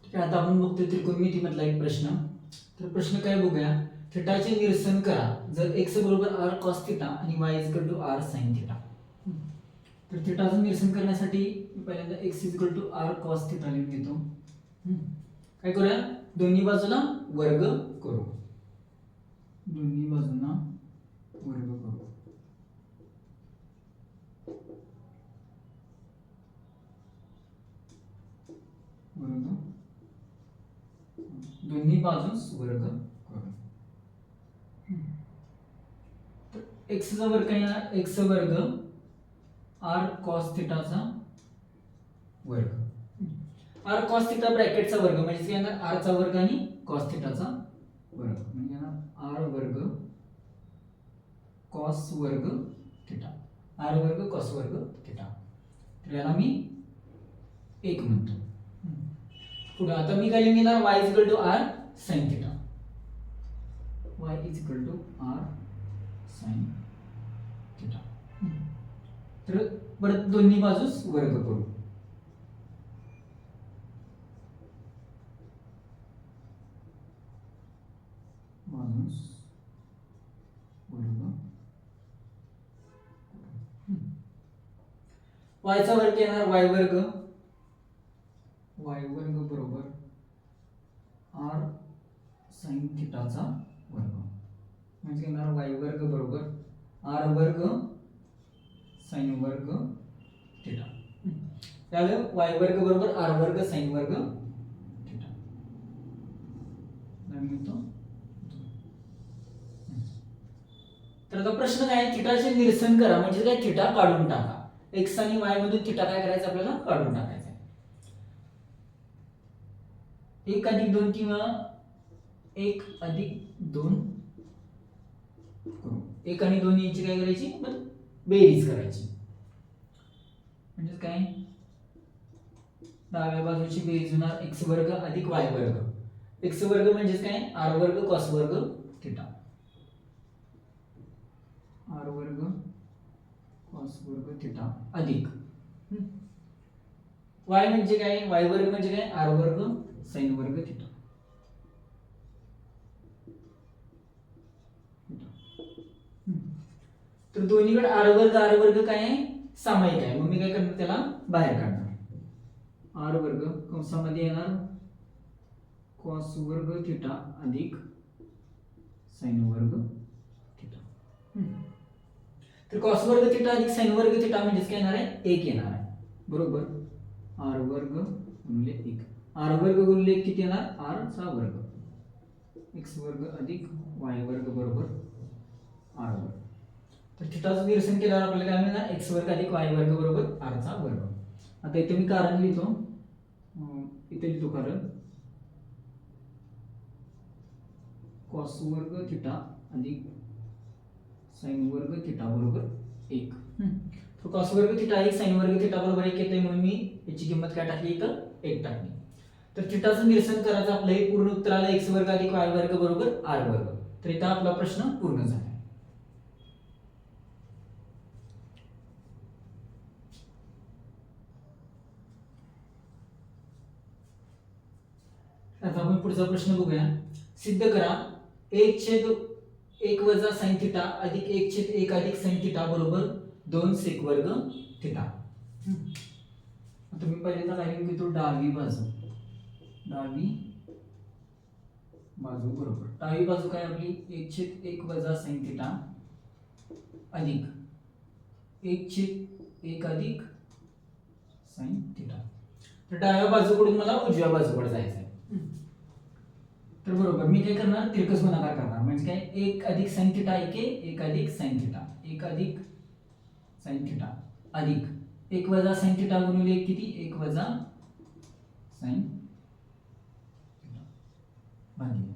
ठीक आहे, आता आपण बघतोय त्रिकोणमितीमधला एक प्रश्न. तर प्रश्न काय बघूया. थिटाचे निरसन करा जर x बरोबर r cos थिटा आणि y r sin थिटा. तर थिटाचं निरसन करण्यासाठी मी पहिल्यांदा x r cos थिटा लिहून घेतो. काय करूया, दोन्ही बाजूला वर्ग करू. दोन्ही बाजूंना वर्ग करू. वर्ग, दोन्ही बाजूस वर्ग करू. तर x चा वर्ग काय येणार, x वर्ग r cos थिटाचा वर्ग. r cos थिटा ब्रॅकेटचा वर्ग म्हणजे काय येणार, r चा वर्ग आणि cos थिटाचा वर्ग म्हणजे येणार r वर्ग cos वर्ग थिटा. r वर्ग cos वर्ग थिटा. तर याला मी 1 म्हणतो. पुढे आता मी काय लिहून घेणार, y r sin theta. y r sin theta. तर परत दोन्ही बाजूस वर्ग करू. बाजूस वर्ग. y चा वर्ग येणार y वर्ग बरोबर r sin थिटाचा वर्ग म्हणजे येणार y वर्ग बरोबर r वर्ग sin वर्ग थिटा. त्याला y वर्ग बरोबर r वर्ग sin वर्ग थिटा. तर आता प्रश्न काय, थिटाचे निरसन करा म्हणजे काय, थिटा काढून टाका. x आणि y मधून थिटा काय करायचं, आपल्याला काढून टाकायचा आहे. 1 अधिक 2 किंवा 1 अधिक 2 करू. 1 आणि 2 यांची काय करायची, बेरीज करायची. म्हणजे काय, डाव्या बाजूची बेरीज होणार x वर्ग अधिक y वर्ग. x वर्ग म्हणजे काय, r वर्ग cos वर्ग थिटा. r वर्ग cos वर्ग थिटा अधिक y म्हणजे काय, y वर्ग म्हणजे काय, r वर्ग sin वर्ग थिटा. तर दोन्हीकडे r वर्ग काय आहे, सामायिक आहे. मग मी काय करणार, त्याला बाहेर काढणार. r वर्ग कंसामध्ये येणार cos वर्ग थिटा अधिक sin वर्ग थिटा. तर cos वर्ग थिटा अधिक sin वर्ग थिटा म्हणजे काय येणार आहे, 1 येणार आहे. बरोबर r वर्ग गुणिले 1. r वर्ग गुणिले 1 किती येणार, r चा वर्ग. x वर्ग अधिक y वर्ग बरोबर r वर्ग. तर थिटाचं निरसन केल्यावर आपल्याला काय मिळणार, x वर्ग अधिक y वर्ग बरोबर r चा वर्ग. आता इथे मी कारण लिहितो, इथे लिहितो कारण cos वर्ग थिटा अधिक sin वर्ग थिटा बरोबर 1. तर cos वर्ग थिटा अधिक sin वर्ग थिटा बरोबर 1 येते, म्हणून मी याची किंमत काय टाकली, इथं 1 टाकली. तर थिटाचं निरसन करायचं आपलं हे पूर्ण उत्तर आलं x वर्ग अधिक y वर्ग बरोबर r वर्ग. तर इथं आपला प्रश्न पूर्ण झाला. आता आपण पुढचा प्रश्न बघूया. सिद्ध करा 1/1 वजा sin थिटा अधिक 1/1 अधिक sin थिटा बरोबर 2 sec वर्ग थिटा. आता मी पहिल्यांदा काय लिहून घेतो, डावी बाजू बरोबर. डावी बाजू काय आपली 1/1 वजा sin थिटा अधिक 1/1 अधिक sin थिटा. तर डाव्या बाजूकडून मला उजव्या बाजूकडे जायचं आहे. तर बरोबर मी काय करणार, तिरकस गुणाकार करणार म्हणजे काय, 1 अधिक sin थिटा 1 अधिक sin थिटा 1 अधिक sin थिटा अधिक 1 वजा sin थिटा गुणिले 1 किती, 1 वजा sin थिटा भागिले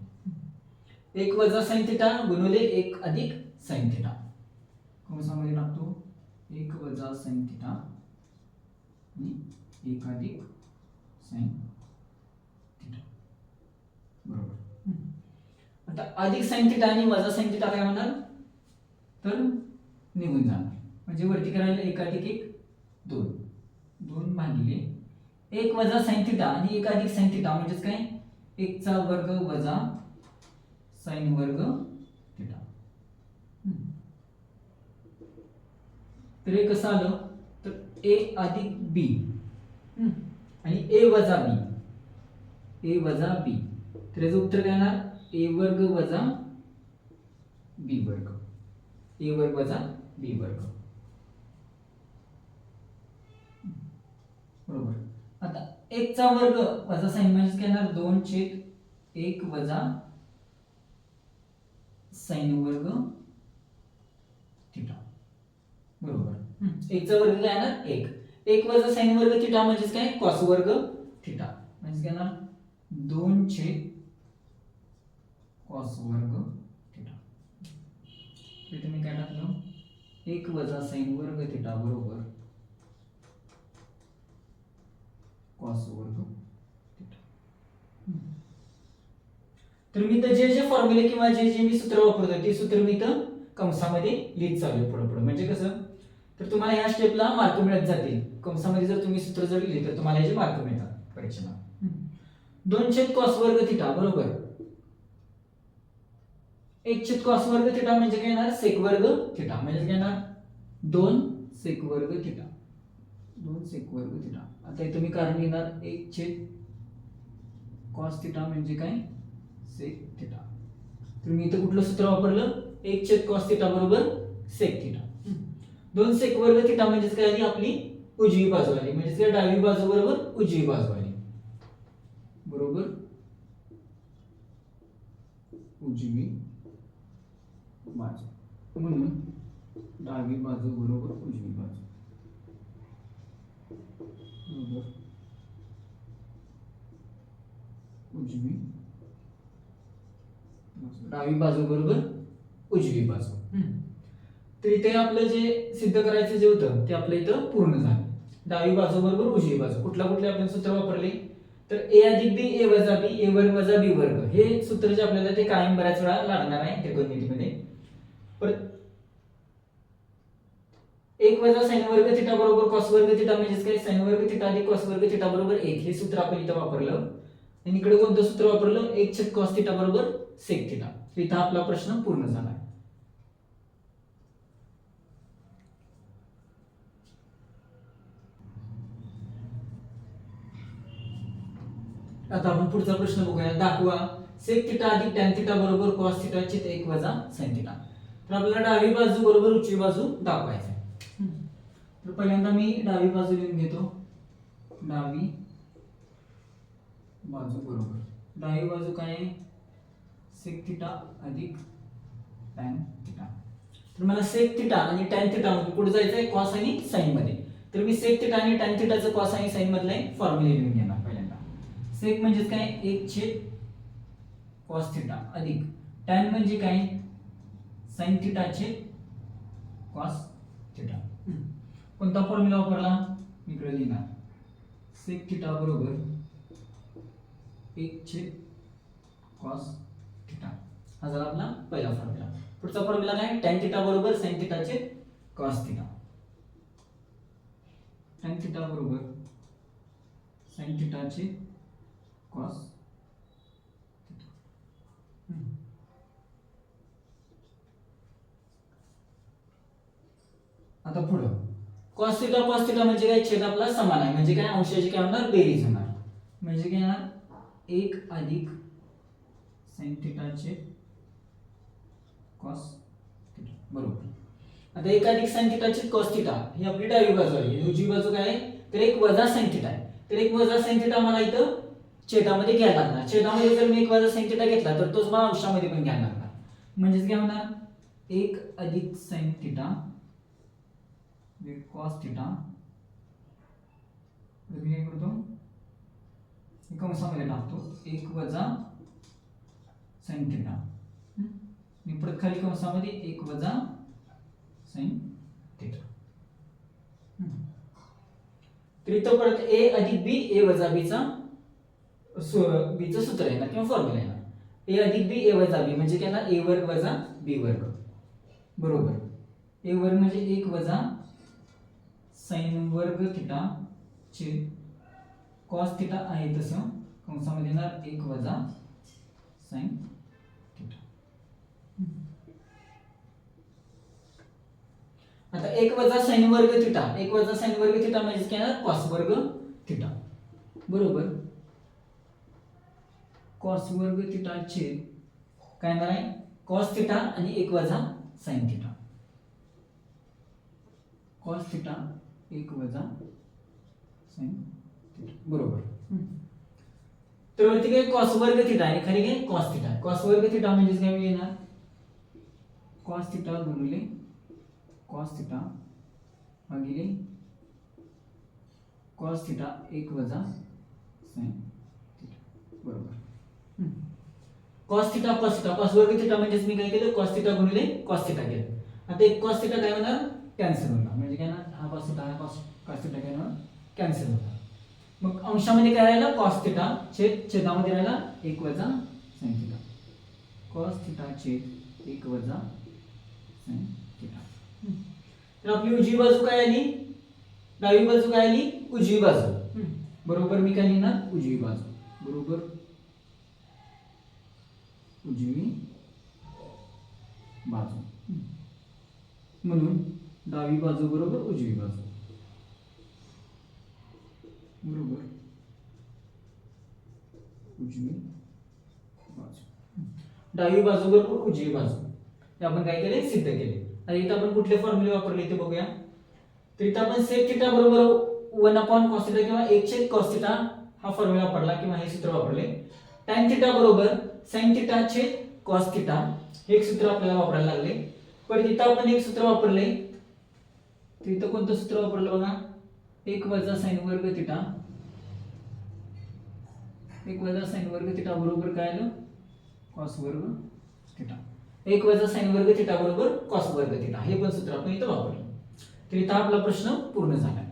1 वजा sin थिटा गुणिले 1 अधिक sin थिटा. कंसामध्ये टाकतो 1 वजा sin थिटा आणि 1 अधिक sin थिटा. बरोबर. आता अधिक sin थिटा आणि वजा sin थिटा काय होणार, तर निघून जाणार. म्हणजे वरती करायला 1 अधिक 1 2 भागिले 1 वजा साइन थिटा आणि 1 अधिक साइन थिटा म्हणजेच काय 1 चा वर्ग वजा साइन वर्ग थिटा. तर हे कसं आलं तर a अधिक b आणि a वजा b तर याचं उत्तर काय येणार a वर्ग वजा b वर्ग a वर्ग वजा b वर्ग. बरोबर. आता 1 चा वर्ग वजा साइन म्हणजे काय येणार 2/1 वजा साइन वर्ग थिटा. बरोबर. 1 चा वर्ग काय येणार 1 वजा साइन वर्ग थिटा म्हणजेच काय कॉस वर्ग थिटा म्हणजे काय येणार 2/cos वर्ग थिटा. इथे मी काय टाकलं 1 वजा साइन वर्ग थिटा बरोबर कॉस वर्ग थिटा. तर मी तर जे फॉर्म्युले किंवा जे मी सूत्र वापरतो ते सूत्र मी तर कंसामध्ये लिहित चालू पुढे म्हणजे कसं तर तुम्हाला ह्या स्टेपला मार्क मिळत जातील. कंसामध्ये जर तुम्ही सूत्र जर लिहिले तर तुम्हाला याचे मार्क मिळतात परीक्षेला. 2/cos वर्ग थिटा बरोबर 1/cos वर्ग थिटा म्हणजे काय येणार सेक वर्ग थिटा म्हणजे काय येणार 2 सेक वर्ग थिटा 2 सेक वर्ग थिटा. आता इथे मी कारण लिहिणार 1/cos थिटा म्हणजे काय सेक थिटा. तर मी इथे कुठलं सूत्र वापरलं 1/cos थिटा बरोबर सेक थिटा. 2 सेक वर्ग थिटा म्हणजे काय आली आपली उजवी बाजू आली म्हणजे काय डावी बाजू बरोबर उजवी बाजू आली बरोबर उजवी बाजू म्हणून डावी बाजू बरोबर उजवी बाजू बरोबर उजवी डावी बाजू बरोबर उजवी बाजू. तर इथे आपलं जे सिद्ध करायचं जे होतं ते आपलं इथं पूर्ण झालं. डावी बाजू बरोबर उजवी बाजू कुठले आपण सूत्र वापरले तर a अधिक b a वजा b a वर्ग वजा b वर्ग हे सूत्र जे आपल्याला ते कायम बऱ्याच वेळा लागणार आहे त्रिकोणमितीमध्ये. परत 1 वजा साइन वर्ग थिटा बरोबर cos वर्ग थिटा म्हणजे काय साइन वर्ग थिटा अधिक cos वर्ग थिटा बरोबर 1 हे सूत्र आपण इथं वापरलं. आणि इकडे कोणतं सूत्र वापरलं 1/cos थिटा बरोबर सेक थिटा. इथं आपला प्रश्न पूर्ण झाला. आता आपण पुढचा प्रश्न बघूया. दाखवा सेक थिटा अधिक टॅन थिटा बरोबर cos थिटा छेद 1 वजा sin थिटा. तर आपल्याला डावी बाजू बरोबर उजवी बाजू दाखवायची आहे. तर पहिल्यांदा मी डावी बाजू लिहून घेतो. डावी बाजू बरोबर डावी बाजू काय आहे सेक थिटा अधिक टॅन थिटा. तर मला सेक थिटा आणि टॅन थिटा मध्ये पुढे जायचं आहे cos आणि sin मध्ये. तर मी सेक थिटा आणि टॅन थिटाचं cos आणि sin मधले फॉर्म्युले लिहून घेणार. सेक म्हणजे काय 1/cos थिटा अधिक टॅन म्हणजे काय sin थिटा छेद cos थिटा. कोणता फॉर्म्युला वापरला इकडे लिहिणार सेक थिटा बरोबर 1/cos थिटा हा झाला आपला पहिला फॉर्म्युला. पुढचा फॉर्म्युला काय टॅन थिटा बरोबर sin थिटा छेद cos थिटा. टॅन थिटा बरोबर sin थिटा छेद cos थिटा. आता पुढे cos थिटा म्हणजे काय छेद आपला समान आहे म्हणजे काय अंशाची काय होणार बेरीज होणार म्हणजे काय येणार 1 अधिक sin थिटा छेद cos थिटा बरोबर. आता 1 अधिक sin थिटा छेद cos थिटा ही आपली डावी बाजू आहे. उजवी बाजू काय आहे तर 1 वजा sin थिटा आहे. तर 1 वजा sin थिटा मला इथं छेदामध्ये घ्यायला लागणार. छेदामध्ये जर मी 1 वजा sin थिटा घेतला तर तोच मला अंशामध्ये पण घ्यायला लागणार म्हणजेच काय होणार 1 अधिक sin थिटा cos थिटा. तर मी काय करतो कंसामध्ये टाकतो 1 वजा sin थिटा मी परत खाली कंसामध्ये 1 वजा sin थिटा. तर इथं परत a अधिक b a वजा b चा b चं सूत्र आहे ना किंवा फॉर्म्युला आहे ना a अधिक b a वजा b म्हणजे काय ना a वर्ग वजा b वर्ग बरोबर. a वर्ग म्हणजे 1 वजा sin वर्ग थिटा छेद कॉस थिटा आहे तसं कंसामध्ये येणार 1 वजा साइन थिटा. आता 1 वजा साइन वर्ग थिटा, 1 वजा साइन वर्ग थिटा म्हणजे काय येणार कॉस वर्ग थिटा बरोबर कॉस वर्ग थिटा छेद काय येणार आहे कॉस थिटा आणि 1 वजा साइन थिटा. कॉस थिटा 1 वजा साइन थिटा बरोबर. तर वरती काय कॉस वर्ग थिटा आहे खाली काय कॉस थिटा. कॉस वर्ग थिटा म्हणजे काय येणार कॉस थिटा गुणिले कॉस थिटा भागिले कॉस थिटा 1 वजा साइन थिटा बरोबर. कॉस थिटा कॉस वर्ग थिटा म्हणजे मी काय केलं कॉस थिटा गुणिले कॉस थिटा केलं. आता एक कॉस थिटा काय होणार कॅन्सल होणार म्हणजे काय ना हा कॉस थिटा हा कॉस थिटा काय होणार कॅन्सल होणार. मग अंशामध्ये काय राहिला cos थिटा छेदामध्ये राहिला 1 वजा sin थिटा. cos थिटा छेद 1 वजा sin थिटा. तर आपली उजवी बाजू काय आली डावी बाजू काय आली उजवी बाजू बरोबर मी काय लिहिणार उजवी बाजू बरोबर उजवी बाजू म्हणून डावी बाजू बरोबर उजवी बाजू बरोबर उजवी बाजू डावी बाजू बरोबर उजवी बाजू हे आपण काय केले सिद्ध केले. आता इथं आपण कुठले फॉर्म्युले वापरले ते बघूया. तर इथं आपण sec थिटा बरोबर 1/cos थिटा किंवा 1/cos थिटा हा फॉर्म्युला वापरला किंवा हे सूत्र वापरले. tan थिटा बरोबर sin थिटा छेद cos थिटा हे एक सूत्र आपल्याला वापरायला लागले. पण इथं आपण एक सूत्र वापरले तर इथं कोणतं सूत्र वापरलं बघा 1 वजा साइन वर्ग थिटा 1 वजा साइन वर्ग थिटा बरोबर काय आलं कॉस वर्ग थिटा. 1 वजा साइन वर्ग थिटा बरोबर कॉस वर्ग थिटा हे पण सूत्र आपण इथं वापरलं. तर इथं आपला प्रश्न पूर्ण झाला.